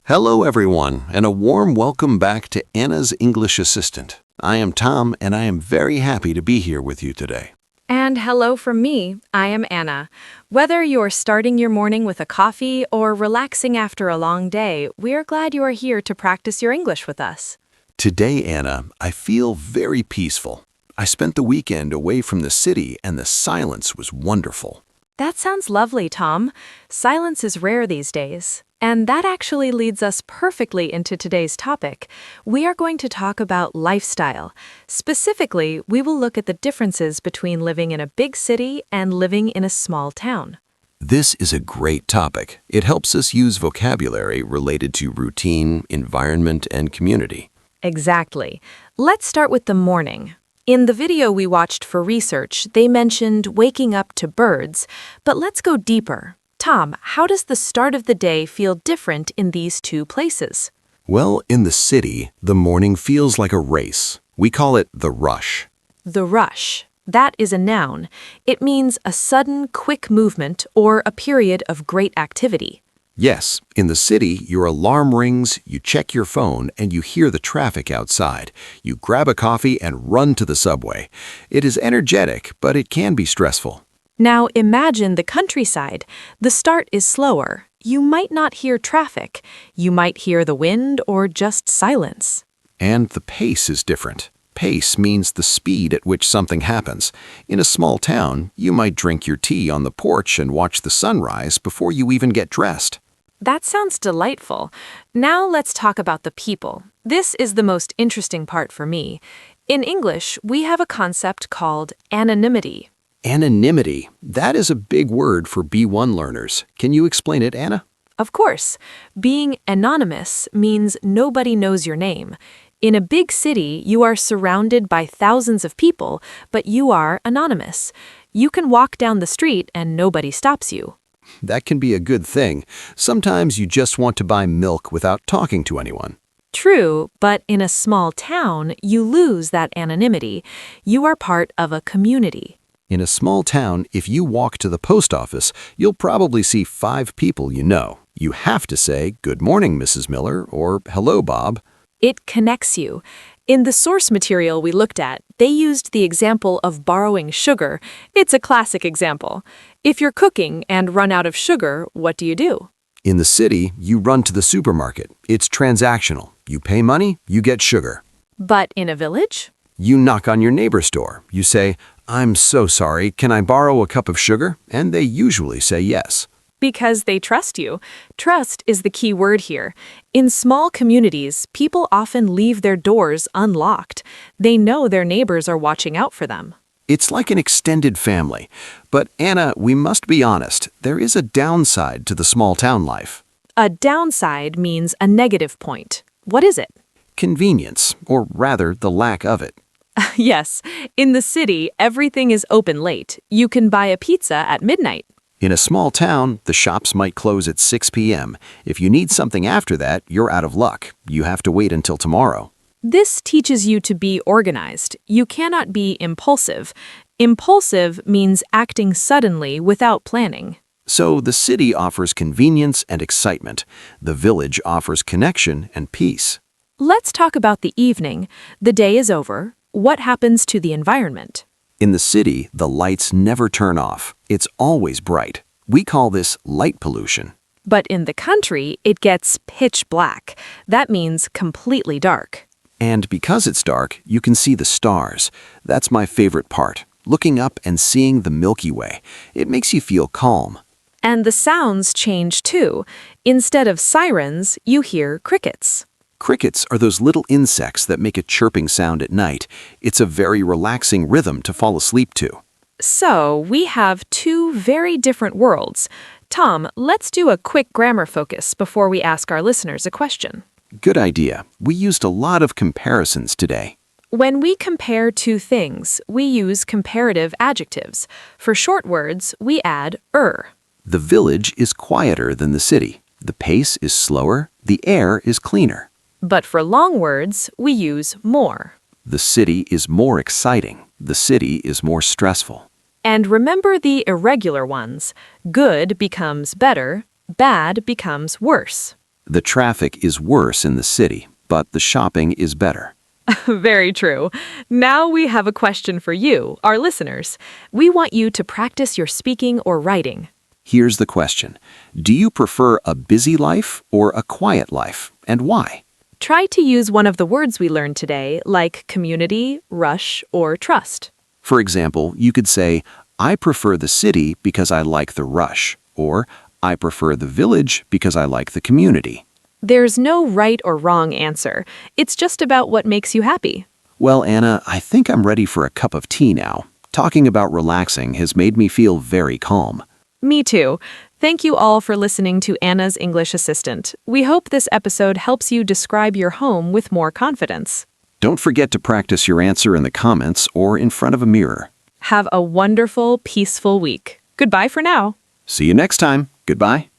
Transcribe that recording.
Hello, everyone, and a warm welcome back to Anna's English Assistant. I am Tom, and I am very happy to be here with you today. And hello from me, I am Anna. Whether you're starting your morning with a coffee or relaxing after a long day, we're glad you are here to practice your English with us. Today, Anna, I feel very peaceful. I spent the weekend away from the city, and the silence was wonderful. That sounds lovely, Tom. Silence is rare these days. And that actually leads us perfectly into today's topic. We are going to talk about lifestyle. Specifically, we will look at the differences between living in a big city and living in a small town. This is a great topic. It helps us use vocabulary related to routine, environment, and community. Exactly. Let's start with the morning. In the video we watched for research, they mentioned waking up to birds, but let's go deeper. Tom, how does the start of the day feel different in these two places? Well, in the city, the morning feels like a race. We call it the rush. The rush. That is a noun. It means a sudden, quick movement or a period of great activity. Yes, in the city, your alarm rings, you check your phone, and you hear the traffic outside. You grab a coffee and run to the subway. It is energetic, but it can be stressful. Now imagine the countryside. The start is slower. You might not hear traffic. You might hear the wind or just silence. And the pace is different. Pace means the speed at which something happens. In a small town, you might drink your tea on the porch and watch the sunrise before you even get dressed. That sounds delightful. Now let's talk about the people. This is the most interesting part for me. In English, we have a concept called anonymity. Anonymity. That is a big word for B1 learners. Can you explain it, Anna? Of course, being anonymous means nobody knows your name. In a big city, you are surrounded by thousands of people, but you are anonymous. You can walk down the street and nobody stops you. That can be a good thing. Sometimes you just want to buy milk without talking to anyone. True, but in a small town, you lose that anonymity. You are part of a community. In a small town, if you walk to the post office, you'll probably see 5 people you know. You have to say, "Good morning, Mrs. Miller," or "Hello, Bob." It connects you. In the source material we looked at, they used the example of borrowing sugar. It's a classic example. If you're cooking and run out of sugar, what do? In the city, you run to the supermarket. It's transactional. You pay money, you get sugar. But in a village? You knock on your neighbor's door. You say, "I'm so sorry, can I borrow a cup of sugar?" And they usually say yes. Because they trust you. Trust is the key word here. In small communities, people often leave their doors unlocked. They know their neighbors are watching out for them. It's like an extended family. But Anna, we must be honest, there is a downside to the small town life. A downside means a negative point. What is it? Convenience, or rather the lack of it. Yes, in the city, everything is open late. You can buy a pizza at midnight. In a small town, the shops might close at 6 p.m. If you need something after that, you're out of luck. You have to wait until tomorrow. This teaches you to be organized. You cannot be impulsive. Impulsive means acting suddenly without planning. So the city offers convenience and excitement. The village offers connection and peace. Let's talk about the evening. The day is over. What happens to the environment? In the city, the lights never turn off. It's always bright. We call this light pollution. But in the country, it gets pitch black. That means completely dark. And because it's dark, you can see the stars. That's my favorite part. Looking up and seeing the Milky Way. It makes you feel calm. And the sounds change too. Instead of sirens, you hear crickets. Crickets are those little insects that make a chirping sound at night. It's a very relaxing rhythm to fall asleep to. So, we have two very different worlds. Tom, let's do a quick grammar focus before we ask our listeners a question. Good idea. We used a lot of comparisons today. When we compare two things, we use comparative adjectives. For short words, we add "er." The village is quieter than the city. The pace is slower. The air is cleaner. But for long words, we use "more." The city is more exciting. The city is more stressful. And remember the irregular ones. Good becomes better, bad becomes worse. The traffic is worse in the city, but the shopping is better. Very true. Now we have a question for you, our listeners. We want you to practice your speaking or writing. Here's the question. Do you prefer a busy life or a quiet life, and why? Try to use one of the words we learned today, like community, rush, or trust. For example, you could say, I prefer the city because I like the rush, or I prefer the village because I like the community. There's no right or wrong answer. It's just about what makes you happy. Well, Anna, I think I'm ready for a cup of tea now. Talking about relaxing has made me feel very calm. Me too. Thank you all for listening to Anna's English Assistant. We hope this episode helps you describe your home with more confidence. Don't forget to practice your answer in the comments or in front of a mirror. Have a wonderful, peaceful week. Goodbye for now. See you next time. Goodbye.